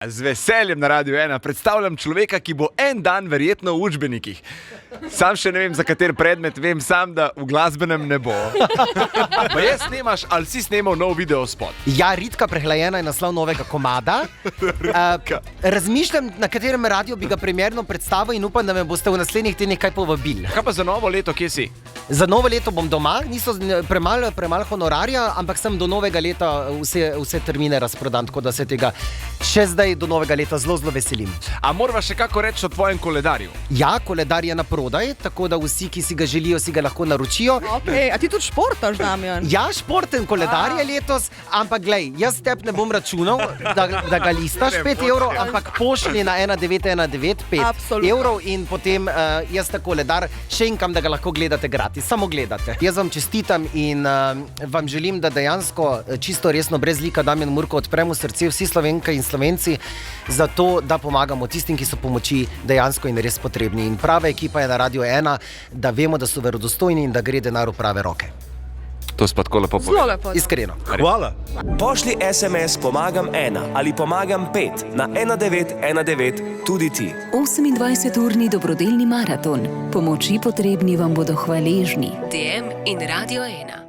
Z veseljem na Radiu 1 predstavljam človeka, ki bo en dan verjetno v učbenikih. Sam še ne vem, za kater predmet, vem sam, da v glasbenem ne bo. Pa je snemaš, ali si snemal nov video spot? Ja, Ritka prehlajena je naslov novega komada. Razmišljam, na katerem radiju bi ga primerno predstavil in upam, da me boste v naslednjih tednih kaj povabili. Kaj pa za novo leto, kje si? Za novo leto bom doma, niso premalo honorarja, ampak sem do novega leta vse termine razprodan, tako da se tega še zdaj do novega leta zelo veselim. A morava še kako reči o tvojem koledarju? Ja, koledar je na prodaj, tako da vsi, ki si ga želijo, si ga lahko naročijo. Okay. A ti tudi športaš, Damjan? Ja, športen koledar je letos, ampak glej, jaz teb ne bom računal, da ga listaš 5 evrov, ampak pošli na 1919 5 evrov in potem jaz ta koledar šenkam, da ga lahko gledate gratis, samo gledate. Jaz vam čestitam in vam želim, da dejansko čisto resno, brez lika Damjan Murko, odpremo srce vsi Slovenke in Slovenci, zato da pomagamo tistim, ki so pomoči dejansko in res potrebni. In prava ekipa je na Radiu 1, da vemo, da so verodostojni in da gre denar v prave roke. To si pa tako lepo povedal. Zelo lepo. Iskreno. Hvala. Pošli SMS Pomagam 1 ali Pomagam 5 na 1919 tudi ti. 28-urni dobrodelni maraton. Pomoči potrebni vam bodo hvaležni. DM in Radio 1.